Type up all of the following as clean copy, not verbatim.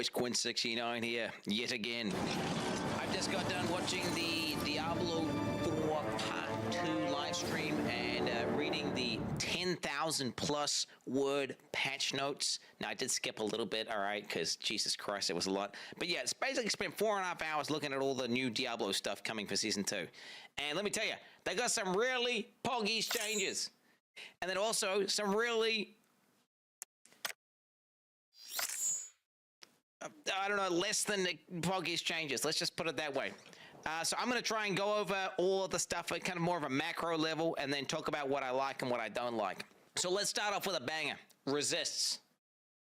boys, Quinn69 here, yet again. I've just got done watching the Diablo 4 Part 2 live stream and reading the 10,000 plus word patch notes. Now, I did skip a little bit, all right, because Jesus Christ, it was a lot. But yeah, it's basically spent 4.5 hours looking at all the new Diablo stuff coming for Season 2. And let me tell you, they got some really poggy changes. And then also some really, I don't know, less than the poggiest changes. Let's just put it that way. So I'm going to try and go over all of the stuff at kind of more of a macro level and then talk about what I like and what I don't like. So let's start off with a banger. Resists.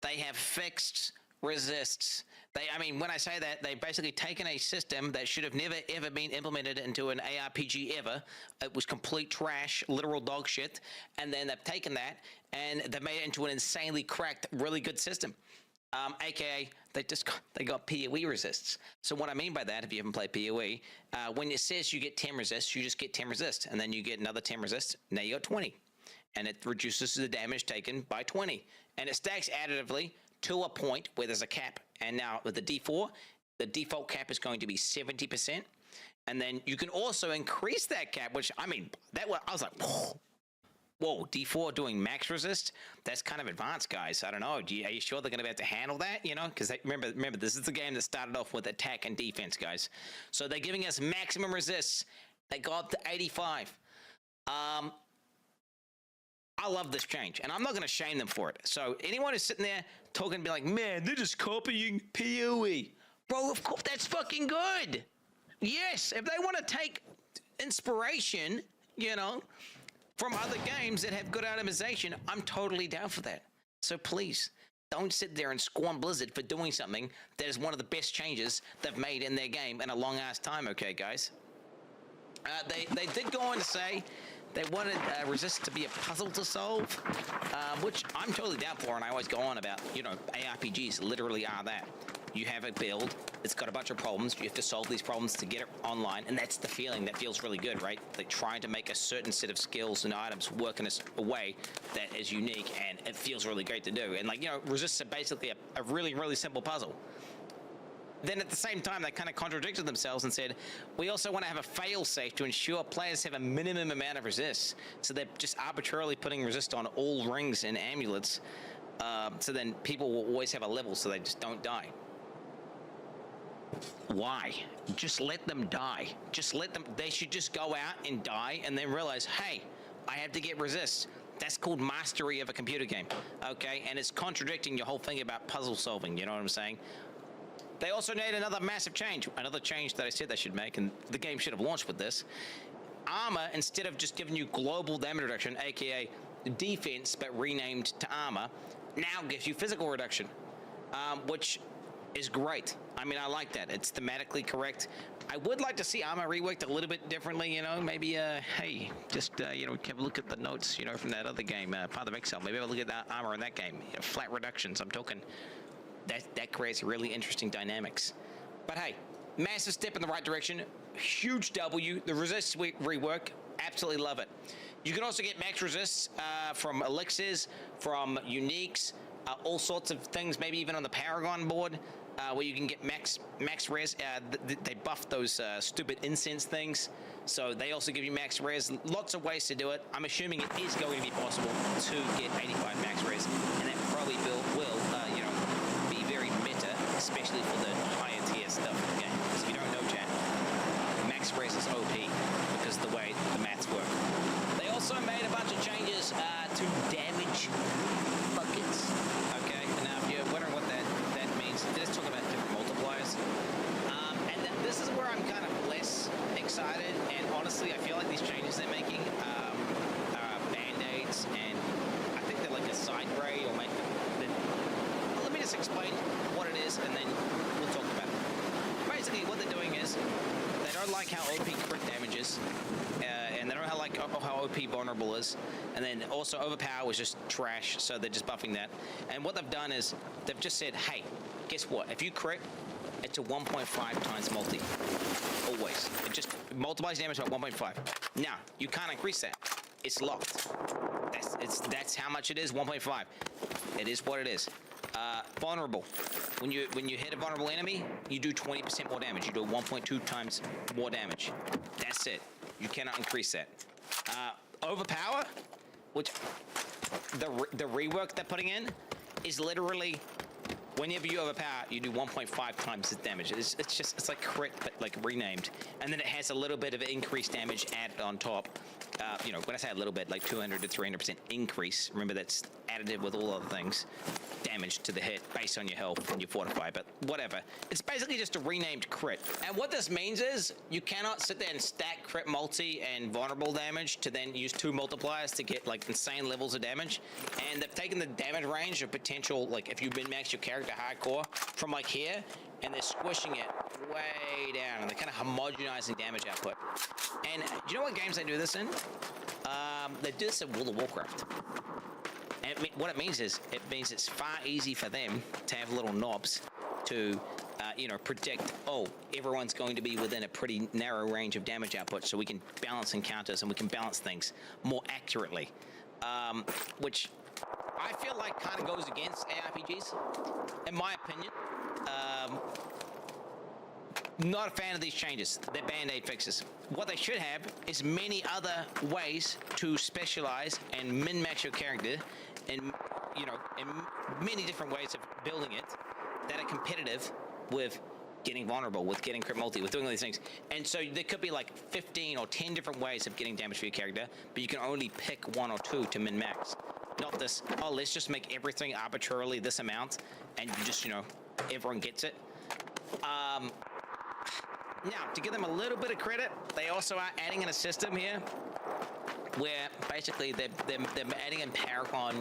They have fixed resists. I mean, when I say that, they've basically taken a system that should have never, ever been implemented into an ARPG ever. It was complete trash, literal dog shit. And then they've taken that and they've made it into an insanely cracked, really good system. AKA, they got PoE resists. So what I mean by that, if you haven't played PoE, when it says you get 10 resists, you just get 10 resists. And then you get another 10 resists, now you got 20. And it reduces the damage taken by 20. And it stacks additively to a point where there's a cap. And now with the D4, the default cap is going to be 70%. And then you can also increase that cap, which, I mean, I was like, whoa, D4 doing max resist? That's kind of advanced, guys. I don't know. Are you sure they're going to be able to handle that? You know, because remember, this is the game that started off with attack and defense, guys. So they're giving us maximum resists. They go up to 85. I love this change, and I'm not going to shame them for it. So anyone who's sitting there talking and be like, man, they're just copying PoE. Bro, of course, that's fucking good. Yes, if they want to take inspiration, you know, from other games that have good optimization, I'm totally down for that. So please, don't sit there and scorn Blizzard for doing something that is one of the best changes they've made in their game in a long-ass time, okay, guys? They did go on to say they wanted Resist to be a puzzle to solve, which I'm totally down for, and I always go on about, you know, ARPGs literally are that. You have a build, it's got a bunch of problems, you have to solve these problems to get it online, and that's the feeling that feels really good, right? Like trying to make a certain set of skills and items work in a way that is unique, and it feels really great to do. And like, you know, Resists are basically a really, really simple puzzle. Then at the same time, they kind of contradicted themselves and said, we also want to have a fail-safe to ensure players have a minimum amount of resists. So they're just arbitrarily putting resist on all rings and amulets. So then people will always have a level so they just don't die. Why? Just let them die. Just let them, they should just go out and die and then realize, hey, I have to get resist. That's called mastery of a computer game, okay? And it's contradicting your whole thing about puzzle solving, you know what I'm saying? They also made another massive change, another change that I said they should make, and the game should have launched with this. Armor, instead of just giving you global damage reduction, aka defense, but renamed to armor, now gives you physical reduction, which is great. I mean, I like that. It's thematically correct. I would like to see armor reworked a little bit differently, you know, maybe, hey, just, you know, have a look at the notes, you know, from that other game, Path of Exile. Maybe have a look at that armor in that game. You know, flat reductions, I'm talking. That creates really interesting dynamics. But hey, massive step in the right direction. Huge W. The resist rework, absolutely love it. You can also get max resists from elixirs, from uniques, all sorts of things, maybe even on the Paragon board, where you can get max res. They buffed those stupid incense things, so they also give you max res. Lots of ways to do it. I'm assuming it is going to be possible to get 85 max res, and that probably will you know, be very meta, especially for the higher tier stuff in the game. Because if you don't know, chat, max res is OP because of the way the maths work. They also made a bunch of changes to damage buckets. Okay, and now if you're wondering what that means, let's talk about different multipliers. And this is where I'm kind of less excited, and honestly, I feel like these changes they're making are band-aids, and I think they're like a side grade, or maybe. Let me just explain what it is, and then we'll talk about it. Basically, what they're doing is they don't like how OP crit damage is, and they don't like how OP vulnerable is, and then also overpower is just trash, so they're just buffing that. And what they've done is they've just said, hey, guess what? If you crit, it's a 1.5 times multi. Always. It just multiplies damage by 1.5. Now, you can't increase that. It's locked. That's how much it is, 1.5. It is what it is. Vulnerable. When you hit a vulnerable enemy, you do 20% more damage. You do 1.2 times more damage. That's it. You cannot increase that. Overpower, which the rework they're putting in is literally whenever you overpower, you do 1.5 times the damage. It's like crit, but like renamed. And then it has a little bit of increased damage added on top. When I say a little bit, like 200 to 300% increase. Remember, that's additive with all other things. Damage to the hit based on your health and your fortify, but whatever. It's basically just a renamed crit. And what this means is you cannot sit there and stack crit multi and vulnerable damage to then use 2 multipliers to get like insane levels of damage. And they've taken the damage range of potential, like if you min-max your character hardcore from like here, and they're squishing it way down, and they're kind of homogenizing damage output. And do you know what games they do this in? They do this in World of Warcraft. And what it means is, it means it's far easy for them to have little knobs to, predict, everyone's going to be within a pretty narrow range of damage output, so we can balance encounters and we can balance things more accurately. Which I feel like kind of goes against ARPGs, in my opinion. Not a fan of these changes. They're band-aid fixes. What they should have is many other ways to specialize and min-max your character in many different ways of building it that are competitive with getting vulnerable, with getting crit multi, with doing all these things. And so there could be like 15 or 10 different ways of getting damage for your character, but you can only pick 1 or 2 to min-max. Not this, let's just make everything arbitrarily this amount, and you just, everyone gets it. Now, to give them a little bit of credit, they also are adding in a system here where basically they're adding in Paragon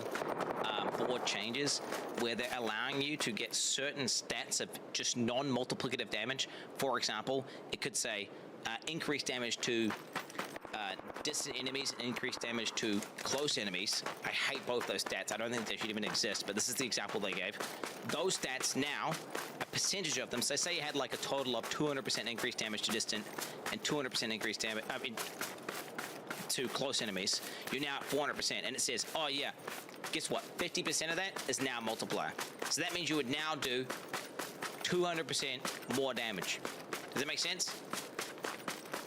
board changes where they're allowing you to get certain stats of just non-multiplicative damage. For example, it could say increased damage to distant enemies and increased damage to close enemies. I hate both those stats. I don't think they should even exist, but this is the example they gave. Those stats now, a percentage of them, so say you had like a total of 200% increased damage to distant and 200% increased damage, to close enemies, you're now at 400%, and it says, oh yeah, guess what? 50% of that is now multiplier. So that means you would now do 200% more damage. Does that make sense?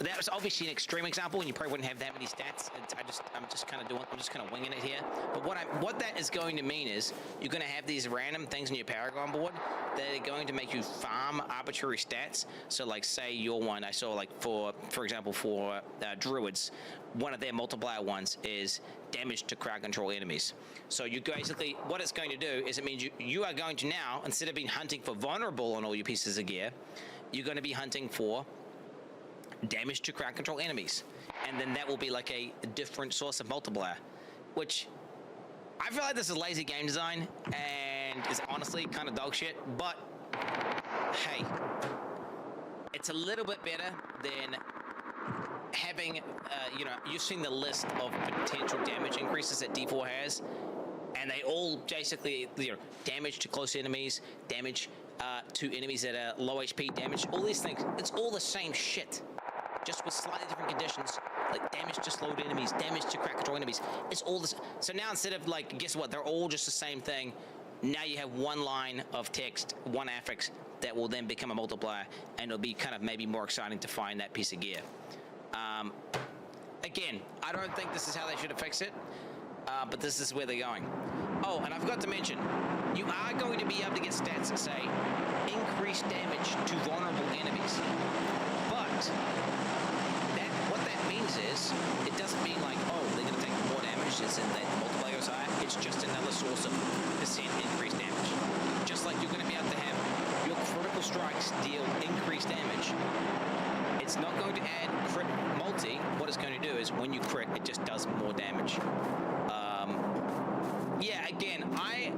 That was obviously an extreme example, and you probably wouldn't have that many stats. I'm just kind of winging it here. But what that is going to mean is you're going to have these random things on your Paragon board that are going to make you farm arbitrary stats. So, like, say your one, I saw like for example for druids, one of their multiplier ones is damage to crowd control enemies. So you basically, what it's going to do is it means you are going to now, instead of being hunting for vulnerable on all your pieces of gear, you're going to be hunting for damage to crowd control enemies, and then that will be like a different source of multiplier, which I feel like this is lazy game design and is honestly kind of dog shit, but hey, it's a little bit better than having you've seen the list of potential damage increases that D4 has, and they all basically, damage to close enemies, damage to enemies that are low HP, damage, all these things, it's all the same shit, just with slightly different conditions, like damage to slowed enemies, damage to crowd control enemies. It's all this. So now instead of like, guess what? They're all just the same thing. Now you have one line of text, one affix that will then become a multiplier, and it'll be kind of maybe more exciting to find that piece of gear. Again, I don't think this is how they should have fixed it, but this is where they're going. Oh, and I forgot to mention, you are going to be able to get stats that say increased damage to vulnerable enemies, but what that means is, it doesn't mean like, they're going to take more damage, it's in that multiplier goes higher. It's just another source of percent increased damage. Just like you're going to be able to have your critical strikes deal increased damage. It's not going to add crit multi. What it's going to do is when you crit, it just does more damage. Yeah, again, I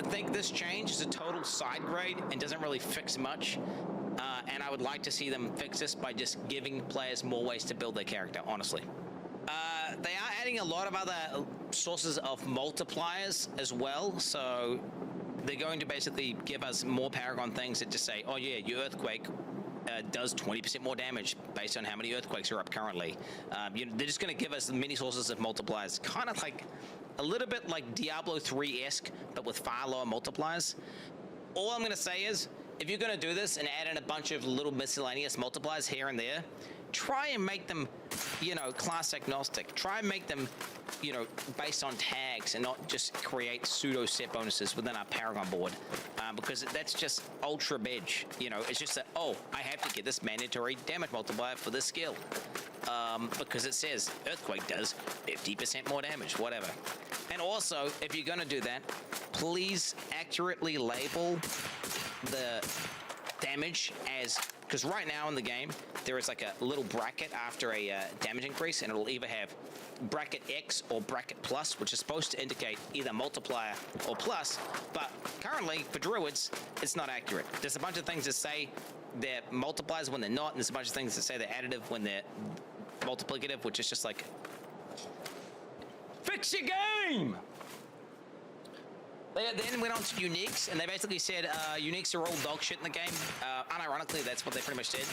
think this change is a total side grade and doesn't really fix much. And I would like to see them fix this by just giving players more ways to build their character, honestly. They are adding a lot of other sources of multipliers as well, so they're going to basically give us more Paragon things that just say, oh yeah, your Earthquake does 20% more damage based on how many earthquakes are up currently. They're just going to give us many sources of multipliers, kind of like a little bit like Diablo 3-esque, but with far lower multipliers. All I'm going to say is, if you're going to do this and add in a bunch of little miscellaneous multipliers here and there, try and make them, class agnostic. Try and make them, based on tags and not just create pseudo set bonuses within our Paragon board, because that's just ultra bedge. It's just that, oh, I have to get this mandatory damage multiplier for this skill, because it says Earthquake does 50% more damage, whatever. And also, if you're going to do that, please accurately label the damage as, because right now in the game there is like a little bracket after a damage increase, and it'll either have bracket X or bracket plus, which is supposed to indicate either multiplier or plus, but currently for druids it's not accurate. There's a bunch of things that say they're multipliers when they're not, and there's a bunch of things that say they're additive when they're multiplicative, which is just like, fix your game. They then went on to uniques, and they basically said uniques are all dog shit in the game. Unironically, that's what they pretty much did.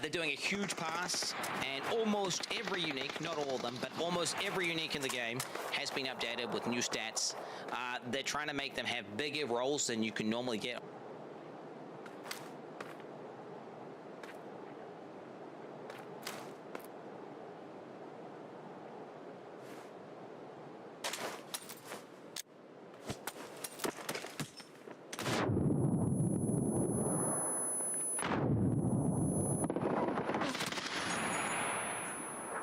They're doing a huge pass, and almost every unique, not all of them, but almost every unique in the game has been updated with new stats. They're trying to make them have bigger rolls than you can normally get.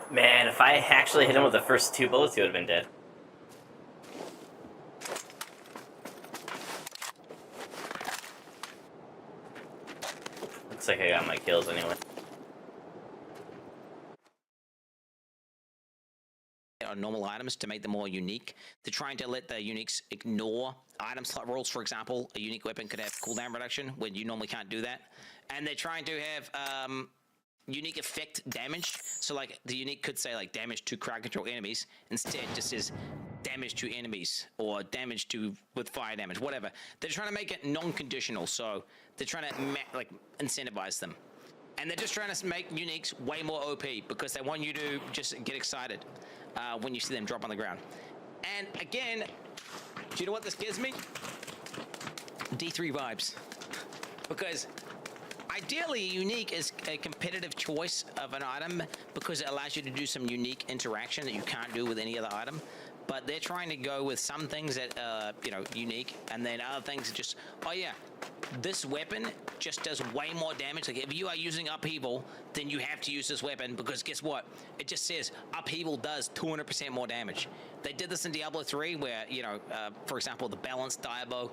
Man, if I actually hit him with the first 2 bullets, he would have been dead. Looks like I got my kills anyway. On normal items to make them more unique. They're trying to let the uniques ignore item slot rules. For example, a unique weapon could have cooldown reduction when you normally can't do that. And they're trying to have unique effect damage. So like the unique could say like damage to crowd control enemies. Instead just says damage to enemies or damage to with fire damage, whatever. They're trying to make it non-conditional. So they're trying to incentivize them. And they're just trying to make uniques way more OP because they want you to just get excited when you see them drop on the ground. And again, do you know what this gives me? D3 vibes. Because ideally, unique is a competitive choice of an item because it allows you to do some unique interaction that you can't do with any other item. But they're trying to go with some things that are, unique, and then other things that just, oh yeah, this weapon just does way more damage. Like if you are using upheaval, then you have to use this weapon because guess what? It just says upheaval does 200% more damage. They did this in Diablo 3 where, for example, the balanced Diabo,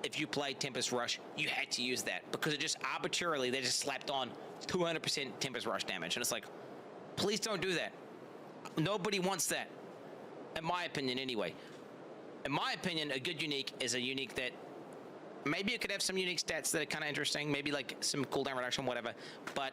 if you played Tempest Rush, you had to use that because it just arbitrarily, they just slapped on 200% Tempest Rush damage. And it's like, please don't do that. Nobody wants that. In my opinion, anyway. In my opinion, a good unique is a unique that maybe it could have some unique stats that are kind of interesting, maybe like some cooldown reduction, whatever. But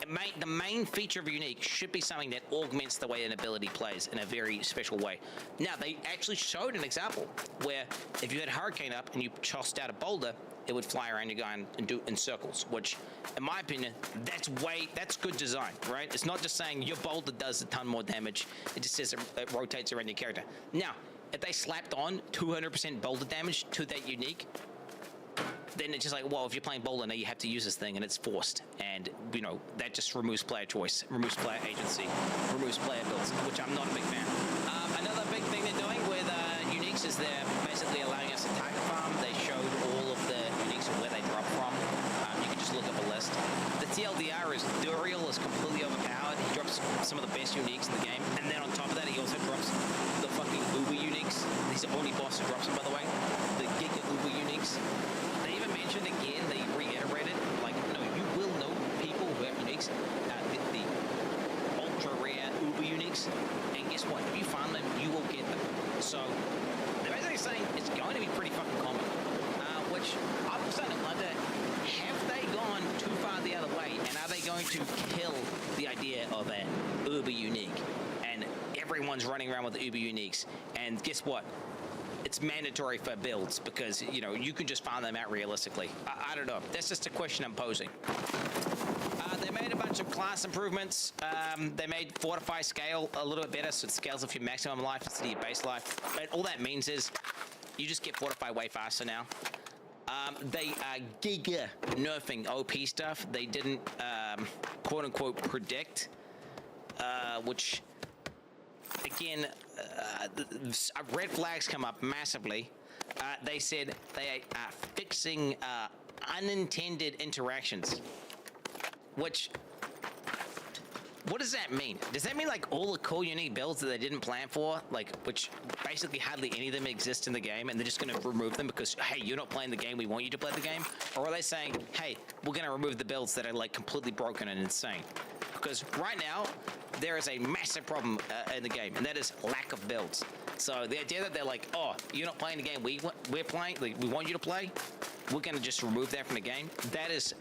the main feature of a unique should be something that augments the way an ability plays in a very special way. Now, they actually showed an example where if you had Hurricane up and you tossed out a boulder, it would fly around your guy and do in circles, which, in my opinion, that's good design, right? It's not just saying your boulder does a ton more damage. It just says it rotates around your character. Now, if they slapped on 200% boulder damage to that unique, then it's just like, well, if you're playing boulder, now you have to use this thing, and it's forced. And, that just removes player choice, removes player agency, removes player builds, which I'm not a big fan. Another big thing they're doing with uniques is they're basically allowing us to target farm. They showed all of the uniques and where they drop from. You can just look up a list. The TLDR is Duriel is completely overpowered. He drops some of the best uniques in the game. And then on top of that, he also drops the fucking Uber uniques. He's the only boss who drops them, by the way. The Giga Uber uniques. They even mentioned again, they reiterated, like, no, you will know people who have uniques, the ultra rare Uber uniques, and guess what? If you find them, you will get them. So, they're basically saying it's going to be pretty fucking common, which I'm starting to wonder, have they gone too far the other way, and are they going to kill the idea of an Uber unique? And everyone's running around with the Uber uniques, and guess what? it's mandatory for builds because, you know, you can just farm them out realistically. I don't know. That's just a question I'm posing. They made a bunch of class improvements. They made Fortify scale a little bit better, so it scales off your maximum life instead of your base life. But all that means is you just get Fortify way faster now. They are giga nerfing OP stuff. They didn't, quote unquote, predict, which, again, red flags come up massively. They said they are fixing unintended interactions, which, what does that mean? Does that mean like all the cool unique builds that they didn't plan for, like, which basically hardly any of them exist in the game, and they're just going to remove them because, hey, you're not playing the game, we want you to play the game? Or are they saying, hey, we're going to remove the builds that are like completely broken and insane? Because right now, there is a massive problem in the game, and that is lack of builds. So the idea that they're like, oh, you're not playing the game we're playing, like, we want you to play, we're going to just remove that from the game, that is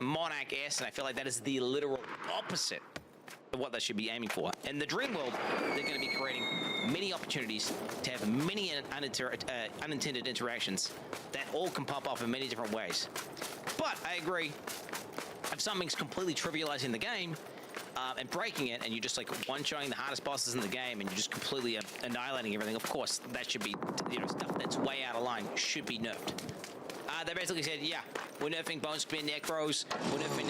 Monarch-esque, and I feel like that is the literal opposite of what they should be aiming for. In the dream world, they're going to be creating many opportunities to have many unintended interactions that all can pop off in many different ways. But I agree, if something's completely trivializing the game and breaking it, and you're just like one-shotting the hardest bosses in the game, and you're just completely annihilating everything, of course, that should be, you know, stuff that's way out of line should be nerfed. They basically said, yeah, we're nerfing Bone Spear Necros, we're nerfing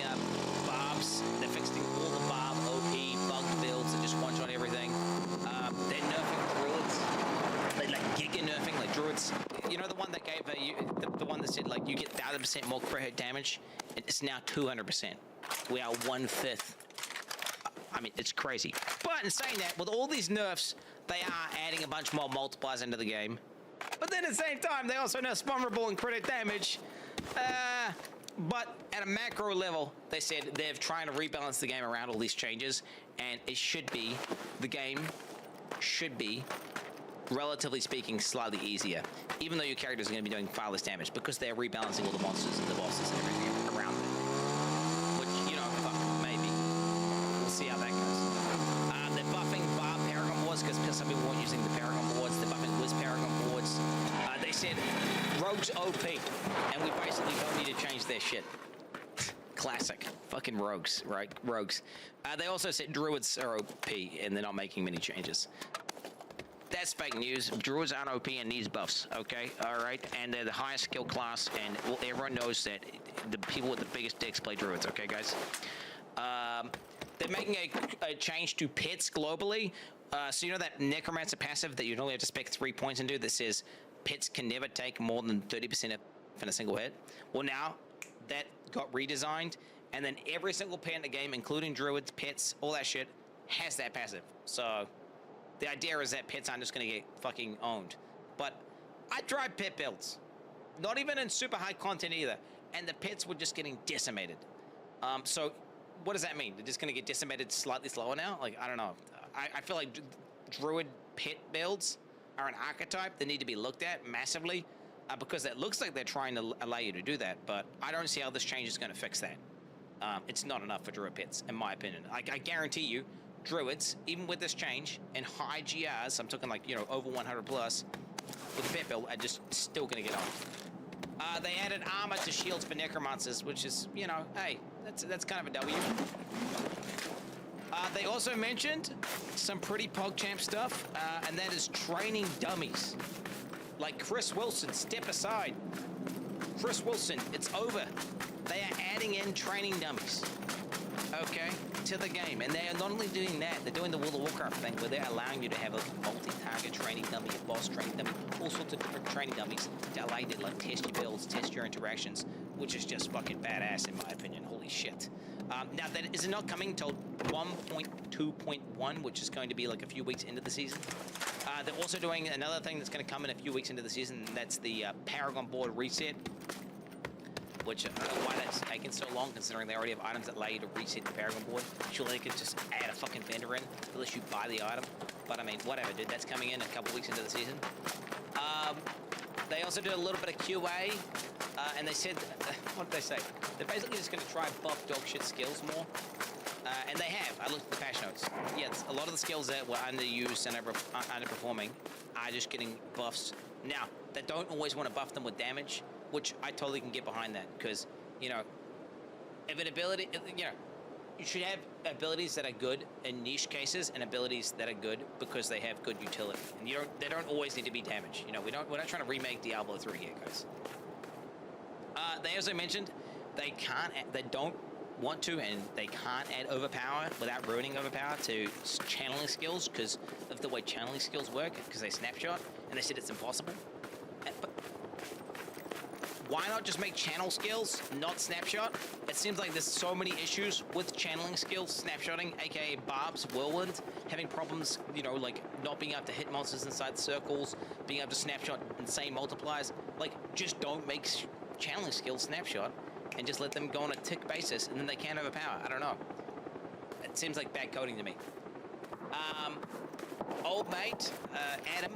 Barbs, they're fixing all the Barb, OP, bugged builds, and just one-shot everything. They're nerfing Druids, they're like giga nerfing, like Druids. You know the one that gave, the one that said like you get 1,000% more crit hit damage? It's now 200%. We are 1/5. I mean, it's crazy. But in saying that, with all these nerfs, they are adding a bunch more multipliers into the game. But then at the same time, they also nerf vulnerable and crit damage. But at a macro level, they said they're trying to rebalance the game around all these changes, and it should be, the game should be, relatively speaking, slightly easier, even though your characters are going to be doing far less damage, because they're rebalancing all the monsters and the bosses and everything around them. Which, you know, fuck, maybe. We'll see how that goes. They're buffing Barb Paragon boards, because some people weren't using the Paragon boards. They're buffing Wiz Paragon boards. They said Rogues OP, and we basically don't need to change their shit. Classic. Fucking Rogues, right? Rogues. They also said Druids are OP, and they're not making many changes. That's fake news. Druids aren't OP and needs buffs, okay? All right? And they're the highest skill class, and well, everyone knows that the people with the biggest dicks play Druids, okay, guys? They're making a change to pits globally. So you know that Necromancer passive that you only have to spec 3 points into that says pits can never take more than 30% in a single hit? Well, now that got redesigned, and then every single pit in the game, including Druids, pits, all that shit, has that passive. So the idea is that pits aren't just going to get fucking owned. But I tried pit builds, not even in super high content either, and the pits were just getting decimated. So what does that mean? They're just going to get decimated slightly slower now? Like, I don't know. I feel like Druid pit builds are an archetype that need to be looked at massively because it looks like they're trying to allow you to do that, but I don't see how this change is going to fix that. It's not enough for Druid pits, in my opinion. I guarantee you, Druids, even with this change, and high GRs, I'm talking like, you know, over 100 plus, with a pit build, are just still going to get on. They added armor to shields for Necromancers, which is, you know, hey, that's kind of a W. They also mentioned some pretty PogChamp stuff, and that is training dummies. Like Chris Wilson, step aside. Chris Wilson, it's over. They are adding in training dummies, okay, to the game. And they are not only doing that, they're doing the World of Warcraft thing where they're allowing you to have a multi-target training dummy, a boss training dummy, all sorts of different training dummies to allow you to like test your builds, test your interactions, which is just fucking badass in my opinion. Holy shit. Now, that is not coming until 1.2.1, which is going to be like a few weeks into the season. They're also doing another thing that's going to come in a few weeks into the season, and that's the Paragon board reset, which I don't know why that's taking so long, considering they already have items that allow you to reset the Paragon board. Surely they could just add a fucking vendor in, unless you buy the item. But I mean, whatever, dude. That's coming in a couple weeks into the season. They also did a little bit of QA, and they said, what did they say? They're basically just going to try buff dog shit skills more. And they have. I looked at the patch notes. Yes, a lot of the skills that were underused and underperforming are just getting buffs. Now, they don't always want to buff them with damage, which I totally can get behind that, because, you know, if an ability, you know, you should have abilities that are good in niche cases and abilities that are good because they have good utility. And they don't always need to be damage. You know, we're not trying to remake Diablo 3 here, guys. They also mentioned they don't want to, and they can't add overpower without ruining overpower to channeling skills because of the way channeling skills work, because they snapshot, and they said it's impossible. But why not just make channel skills, not snapshot? It seems like there's so many issues with channeling skills, snapshotting, aka Barb's Whirlwind, having problems, you know, like not being able to hit monsters inside circles, being able to snapshot insane multipliers. Like, just don't make channeling skills snapshot and just let them go on a tick basis, and then they can't overpower. I don't know. It seems like bad coding to me. Old mate, Adam,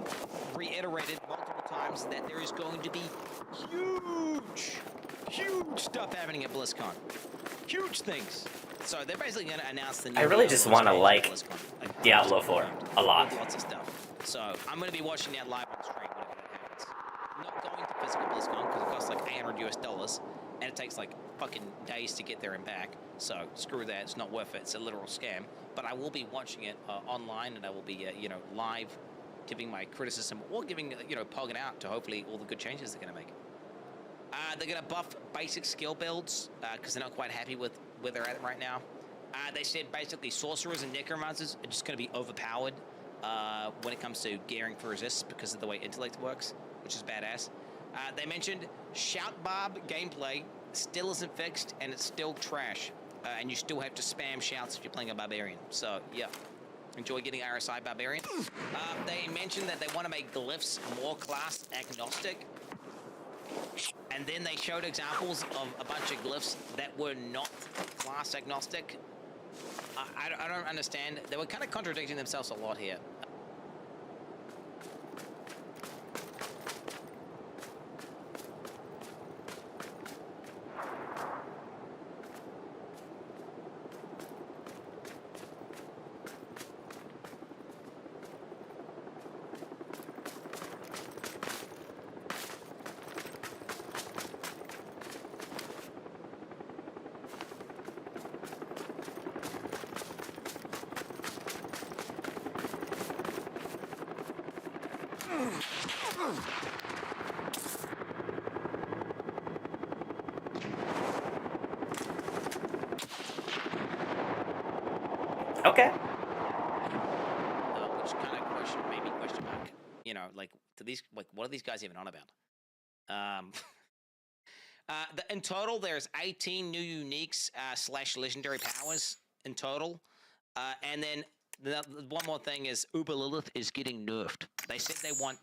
reiterated multiple times that there is going to be huge stuff happening at BlizzCon. Huge things. So they're basically going to announce the new I really Diablo just want to stage at like BlizzCon. Diablo 4 a lot. With lots of stuff. So I'm going to be watching that live on stream whenever that happens. I'm not going to physical BlizzCon because it costs like $800 US, and it takes like fucking days to get there and back. So screw that. It's not worth it. It's a literal scam. But I will be watching it online, and I will be, you know, live, giving my criticism or giving, you know, pogging out to hopefully all the good changes they're going to make. They're going to buff basic skill builds because they're not quite happy with where they're at right now. They said basically sorcerers and necromancers are just going to be overpowered when it comes to gearing for resists because of the way intellect works, which is badass. They mentioned Shout Barb gameplay still isn't fixed, and it's still trash. And you still have to spam shouts if you're playing a barbarian. So, yeah. Enjoy getting RSI barbarian. They mentioned that they want to make glyphs more class agnostic. And then they showed examples of a bunch of glyphs that were not class agnostic. I don't understand. They were kind of contradicting themselves a lot here. Okay. Which kind of made me question mark. You know, like, what are these guys even on about? In total, there's 18 new uniques / legendary powers in total. And then one more thing is Uber Lilith is getting nerfed. They said they want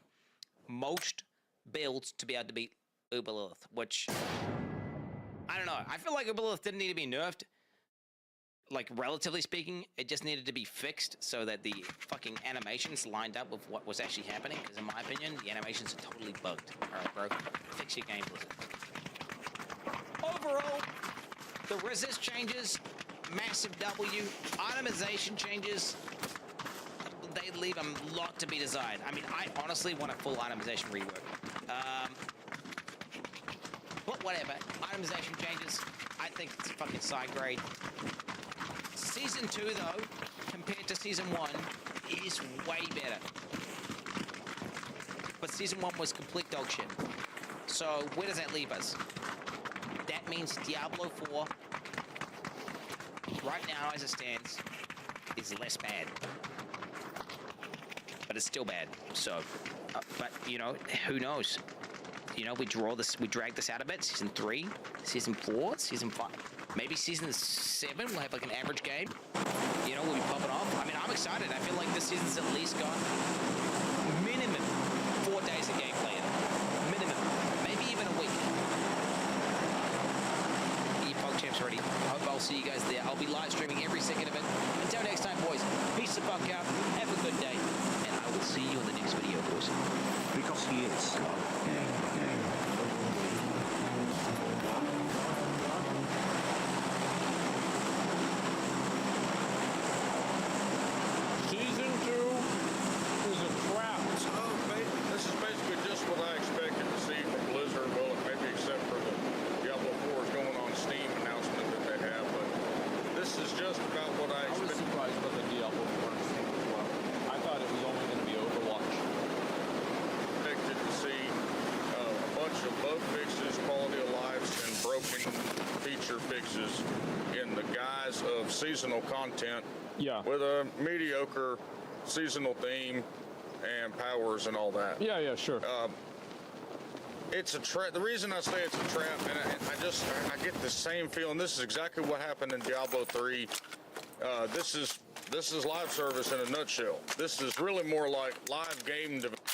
most builds to be able to beat Uber Lilith, which, I don't know. I feel like Uber Lilith didn't need to be nerfed. Like, relatively speaking, it just needed to be fixed so that the fucking animations lined up with what was actually happening. Because in my opinion, the animations are totally bugged. Alright, bro. Fix your game, Blizzard. Overall, the resist changes, massive W, itemization changes, they leave a lot to be desired. I mean, I honestly want a full itemization rework. But whatever, itemization changes, I think it's fucking side grade. Season 2, though, compared to Season 1, is way better. But Season 1 was complete dog shit. So, where does that leave us? That means Diablo 4, right now as it stands, is less bad. But it's still bad. So, but, you know, who knows? You know, we drag this out a bit. Season 3, Season 4, Season 5. Maybe Season 7 we'll have like an average game. You know, we'll be popping off. I mean, I'm excited. I feel like this season's at least got minimum 4 days of gameplay in it. Minimum. Maybe even a week. PogChamp's ready. I hope I'll see you guys there. I'll be live streaming every second of it. Until next time, boys. Peace the fuck out. Have a good day. And I will see you in the next video, boys. Because he is. is in the guise of seasonal content Yeah. with a mediocre seasonal theme and powers and all that. Yeah, sure. It's a trap. The reason I say it's a trap, and I get the same feeling. This is exactly what happened in Diablo 3. This is live service in a nutshell. This is really more like live game development.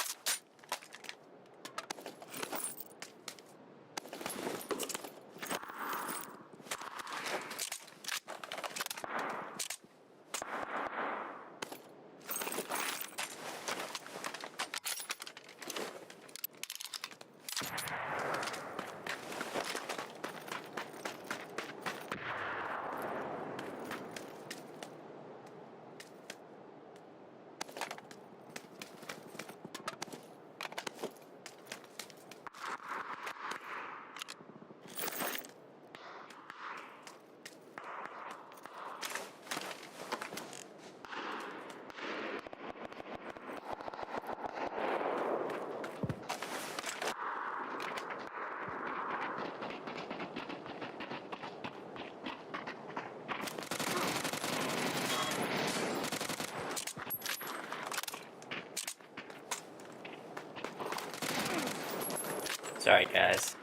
Sorry, guys.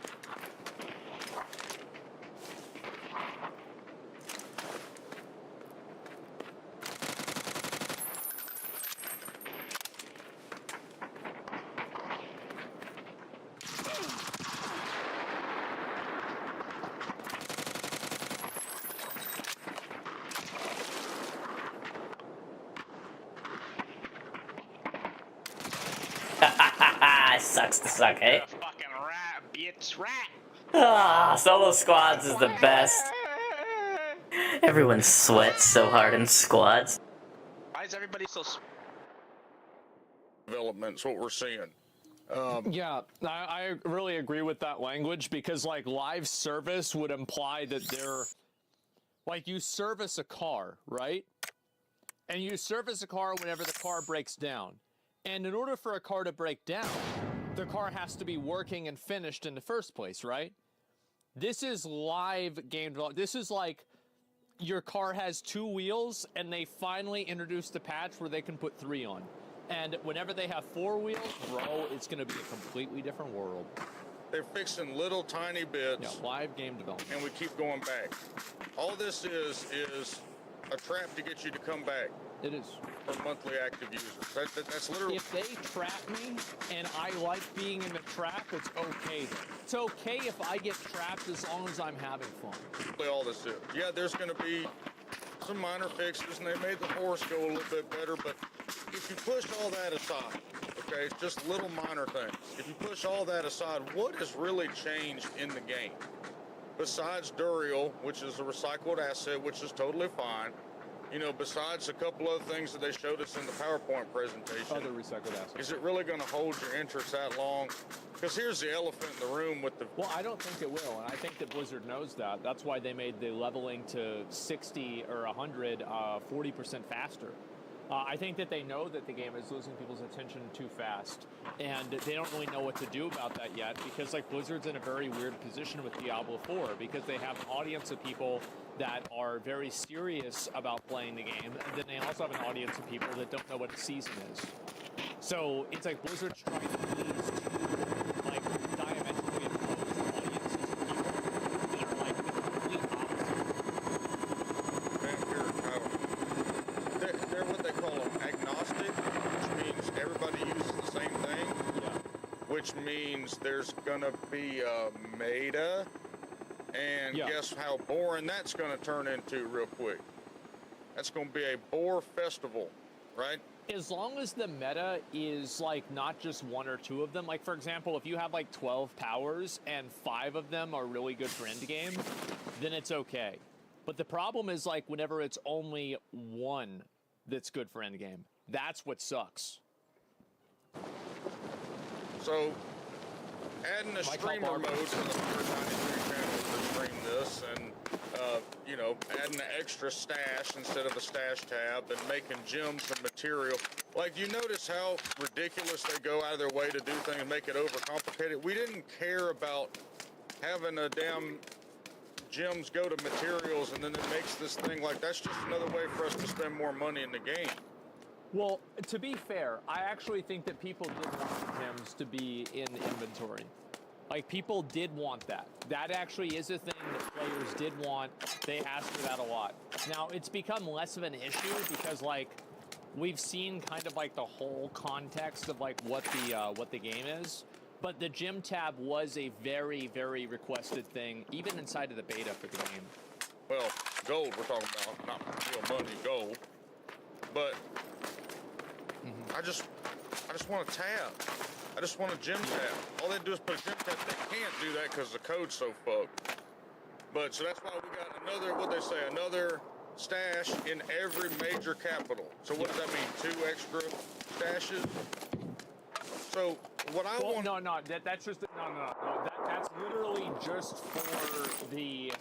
Sucks to suck, eh? Fucking rat, bitch, rat. Ah, solo squads is the best. Everyone sweats so hard in squads. Why is everybody so? Development's what we're seeing. Yeah, I really agree with that language because, like, live service would imply that they're, like, you service a car, right? And you service a car whenever the car breaks down. And in order for a car to break down, the car has to be working and finished in the first place, right? This is live game development. This is like your car has 2 wheels and they finally introduced a patch where they can put 3 on. And whenever they have 4 wheels, bro, it's going to be a completely different world. They're fixing little tiny bits. Yeah, live game development. And we keep going back. All this is a trap to get you to come back. It is. For monthly active users. That's literally. If they trap me and I like being in the trap, it's okay. It's okay if I get trapped as long as I'm having fun. All this is. Yeah, there's going to be some minor fixes, and they made the force go a little bit better. But if you push all that aside, okay, it's just little minor things. If you push all that aside, what has really changed in the game? Besides Duriel, which is a recycled asset, which is totally fine. You know, besides a couple other things that they showed us in the PowerPoint presentation. Other recycled assets. Is it really going to hold your interest that long? Because here's the elephant in the room with the... Well, I don't think it will, and I think that Blizzard knows that. That's why they made the leveling to 60 or 100 40% faster. I think that they know that the game is losing people's attention too fast, and they don't really know what to do about that yet because, like, Blizzard's in a very weird position with Diablo 4 because they have an audience of people that are very serious about playing the game, and then they also have an audience of people that don't know what a season is. So it's like Blizzard's trying to please two, like, diametrically opposed audiences of people that are, like, the complete opposite. They're what they call them agnostic, which means everybody uses the same thing. Yeah. Which means there's gonna be a meta, and Yeah. guess how boring that's gonna turn into real quick. That's gonna be a bore festival, right? As long as the meta is, like, not just 1 or 2 of them, like, for example, if you have, like, 12 powers and 5 of them are really good for endgame, then it's okay. But the problem is, like, whenever it's only 1 that's good for endgame, that's what sucks. So, adding a Mike streamer Barber. mode to the 193 channels to stream this, and you know, adding an extra stash instead of a stash tab, and making gems and material. Like, you notice how ridiculous they go out of their way to do things and make it overcomplicated? We didn't care about having a damn gyms go to materials, and then it makes this thing like that's just another way for us to spend more money in the game. Well, to be fair, I actually think that people did want the gyms to be in inventory. Like, people did want that. That actually is a thing that players did want. They asked for that a lot. Now, it's become less of an issue because, like, we've seen kind of like the whole context of like what the game is. But the gym tab was a very, very requested thing, even inside of the beta for the game. Well, gold we're talking about, not real money, gold. But I just want a tab. I just want a gym tab. All they do is put a gym tab. They can't do that because the code's so fucked. But so that's why we got another, what they say, another stash in every major capital. So what does that mean? 2 extra stashes? So what I want... No, that's just no. That's literally just for the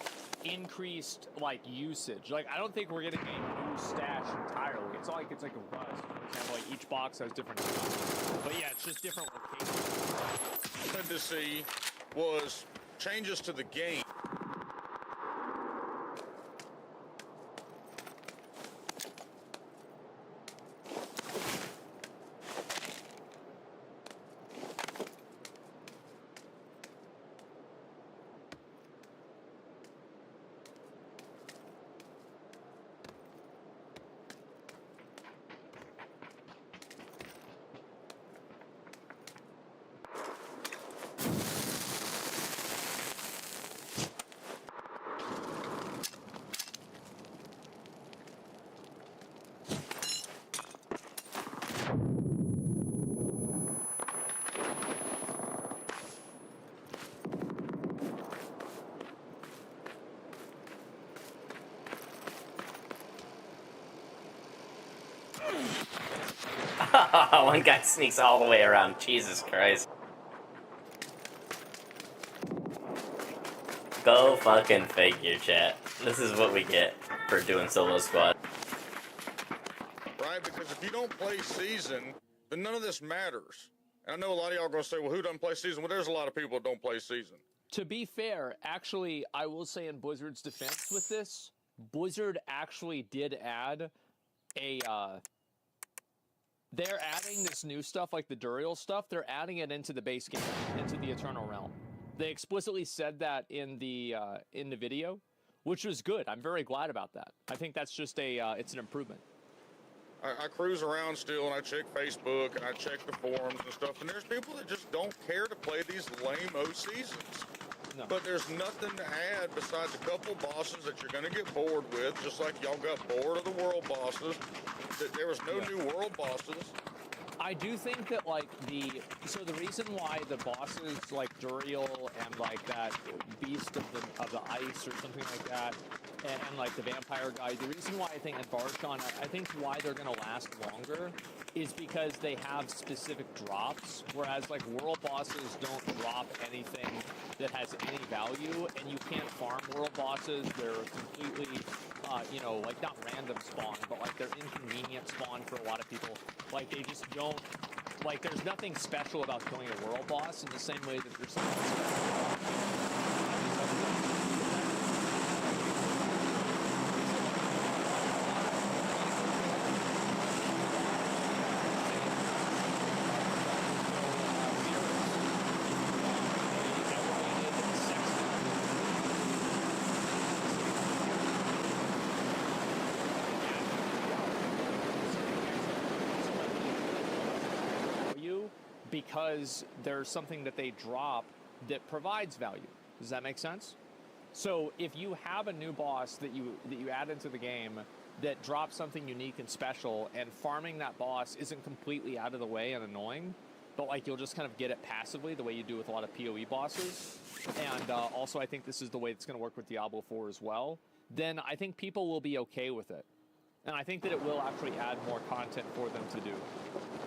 increased like usage. Like, I don't think we're getting a new stash entirely. It's not like it's like a rust. For example, like each box has different stuff. But yeah, it's just different locations. What I wanted to see was changes to the game. One guy sneaks all the way around. Jesus Christ. Go fucking figure, chat. This is what we get for doing solo squad. Right? Because if you don't play season, then none of this matters. And I know a lot of y'all are going to say, well, who doesn't play season? Well, there's a lot of people that don't play season. To be fair, actually, I will say in Blizzard's defense with this, Blizzard actually did add a, they're adding this new stuff, like the Duriel stuff, they're adding it into the base game, into the Eternal Realm. They explicitly said that in the video, which was good. I'm very glad about that. I think that's just it's an improvement. I cruise around still, and I check Facebook, and I check the forums and stuff, and there's people that just don't care to play these lame-o seasons. No. But there's nothing to add besides a couple bosses that you're going to get bored with, just like y'all got bored of the world bosses. There was no new world bosses. I do think that, like, the reason why the bosses like Duriel and like that beast of the ice or something like that, and like the vampire guy, the reason why I think, and Barshan, I think why they're gonna last longer is because they have specific drops, whereas like world bosses don't drop anything that has any value, and you can't farm world bosses. They're completely, like not random spawn, but like they're inconvenient spawn for a lot of people. Like they just don't, like there's nothing special about killing a world boss in the same way that there's something special. Because there's something that they drop that provides value. Does that make sense? So if you have a new boss that you add into the game that drops something unique and special, and farming that boss isn't completely out of the way and annoying, but like you'll just kind of get it passively the way you do with a lot of PoE bosses, and also I think this is the way it's going to work with Diablo 4 as well, then I think people will be okay with it. And I think that it will actually add more content for them to do.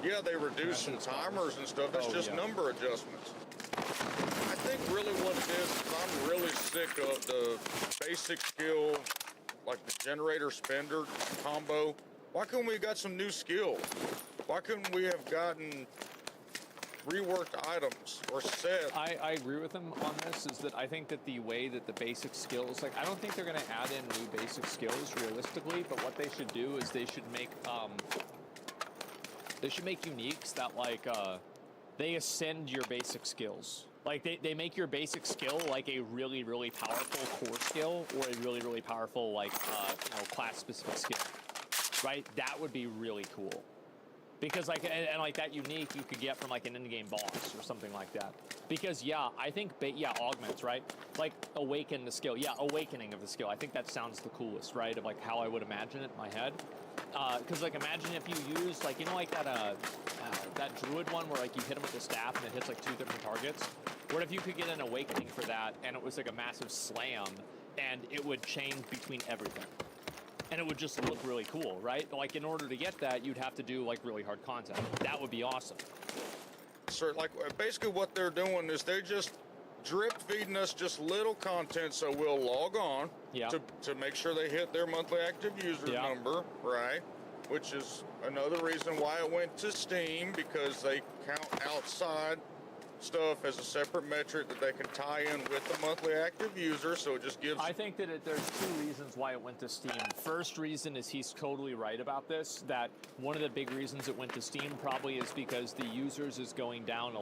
Yeah, they reduce some timers and stuff. That's just number adjustments. I think really what it is I'm really sick of the basic skill, like the generator spender combo. Why couldn't we have got some new skill? Why couldn't we have gotten reworked items or sets. I agree with him on this. Is that I think that the way that the basic skills, like I don't think they're going to add in new basic skills realistically, but what they should do is they should make uniques that like they ascend your basic skills. Like they make your basic skill like a really, really powerful core skill or a really, really powerful like class specific skill. Right? That would be really cool. Because like and like that unique you could get from like an in-game boss or something like that. Because yeah, I think augments, right? Like awaken the skill. Yeah, awakening of the skill. I think that sounds the coolest, right? Of like how I would imagine it in my head. Because like imagine if you use like like that druid one where like you hit him with the staff and it hits like 2 different targets. What if you could get an awakening for that and it was like a massive slam and it would change between everything? And it would just look really cool, right? Like in order to get that, you'd have to do like really hard content. That would be awesome. Sir, like basically what they're doing is they're just drip feeding us just little content so we'll log on to make sure they hit their monthly active user number, right? Which is another reason why it went to Steam, because they count outside stuff as a separate metric that they can tie in with the monthly active user, so it just gives... I think that there's 2 reasons why it went to Steam. First reason is he's totally right about this, that one of the big reasons it went to Steam probably is because the users is going down a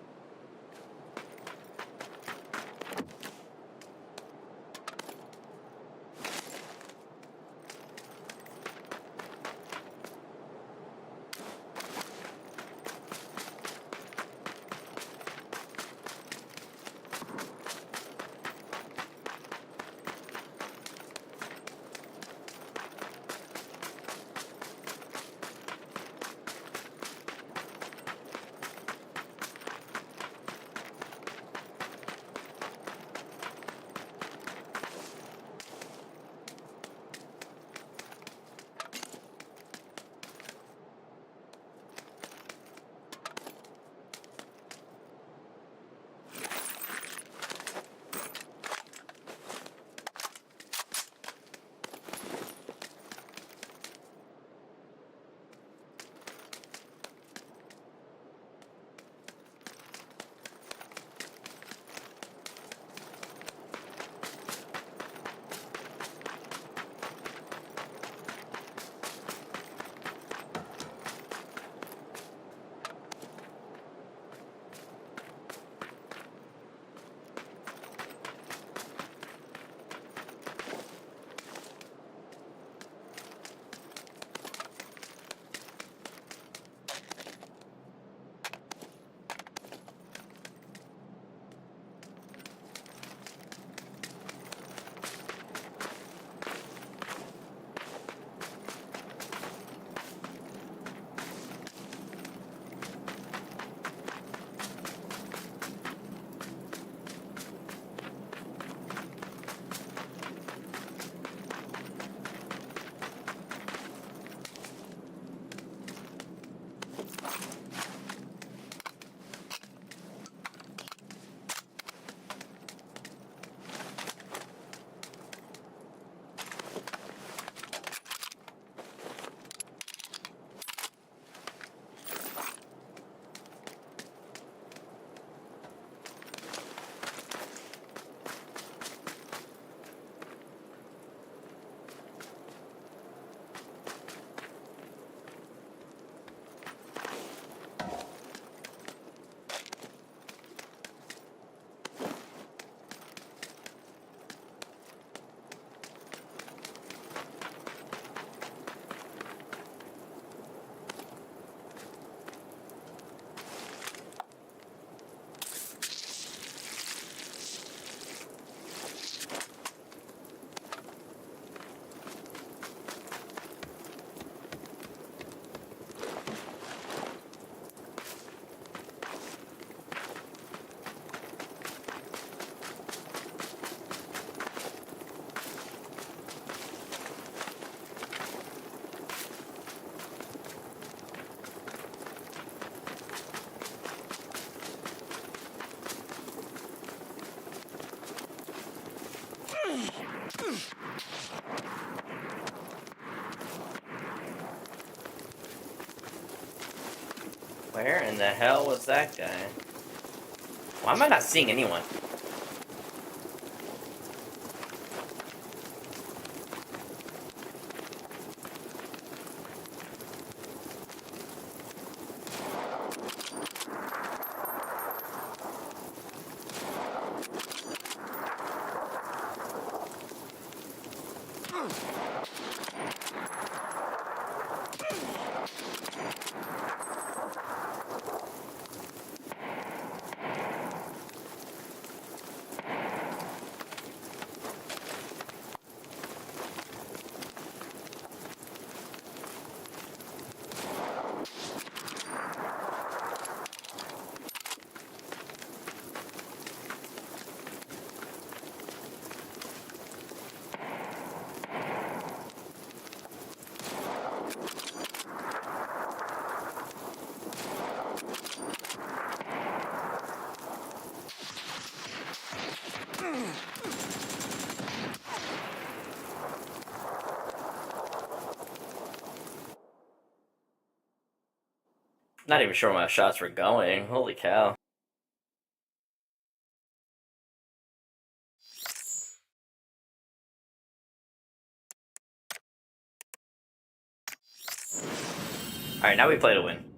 Where in the hell was that guy? Why am I not seeing anyone? Not even sure where my shots were going. Holy cow. Alright, now we play to win.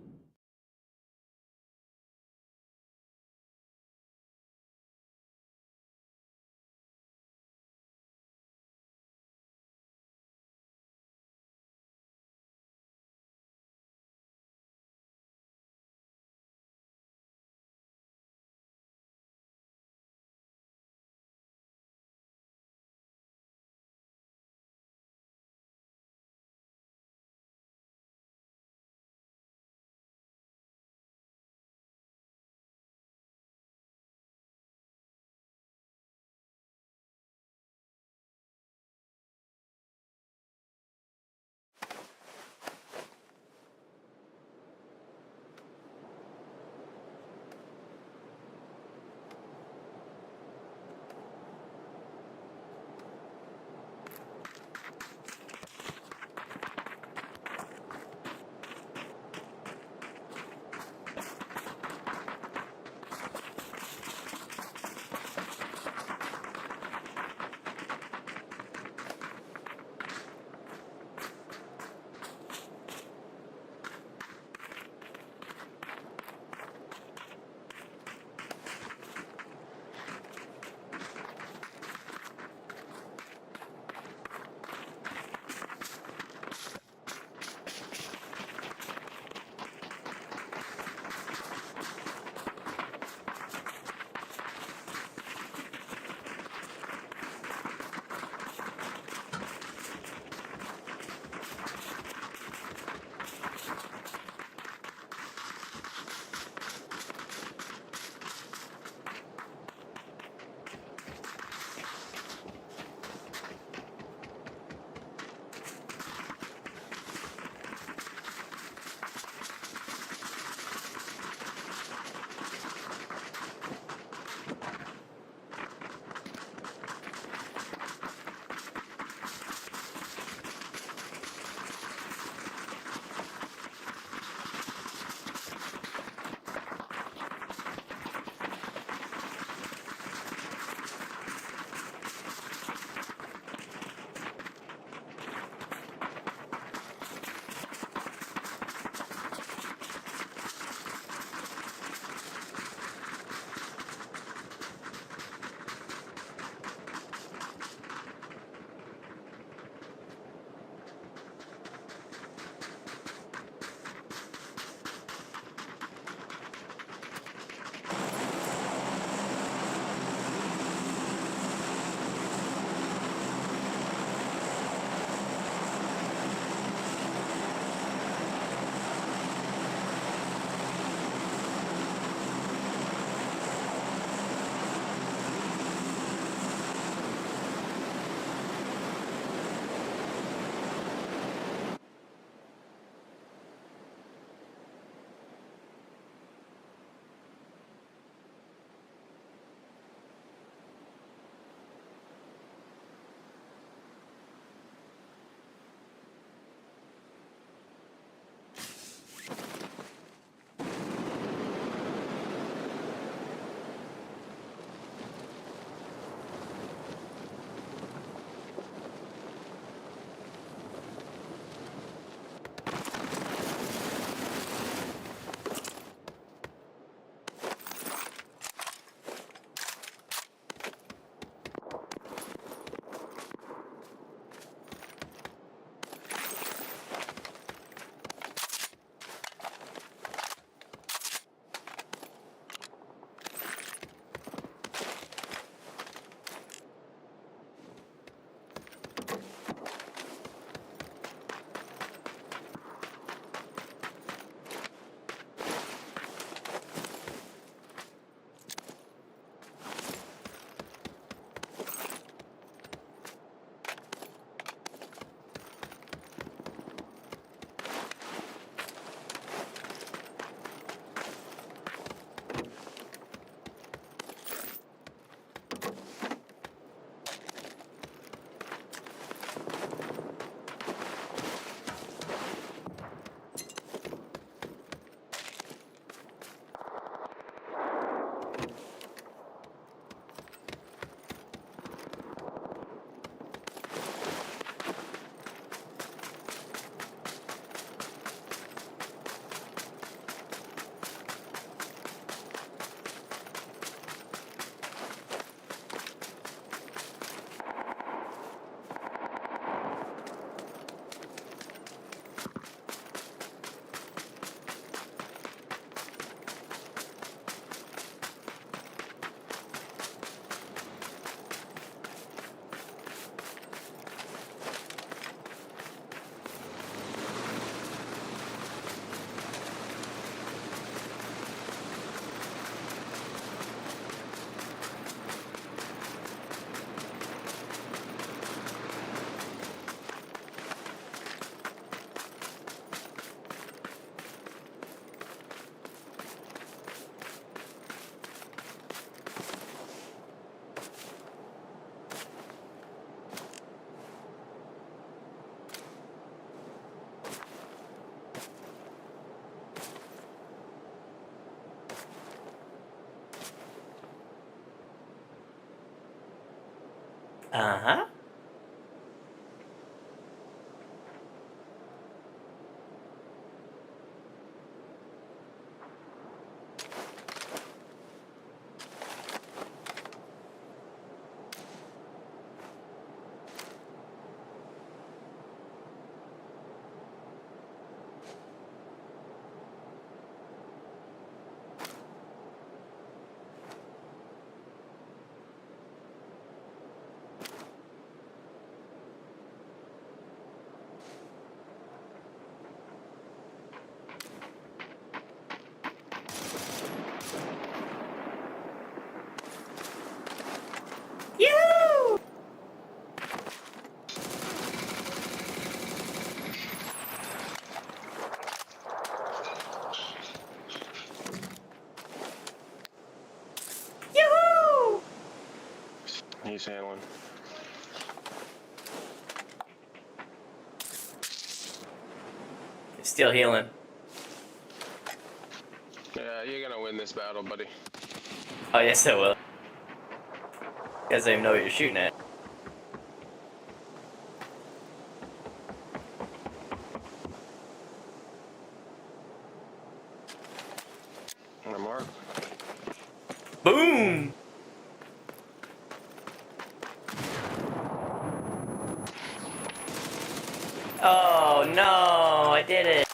Uh-huh. Yoo! Yoo-hoo! He's handling. Still healing. Yeah, you're gonna win this battle, buddy. Oh, yes, I will. Guys don't even know what you're shooting at. On the mark. Boom! Oh, no, I did it.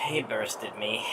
He bursted me.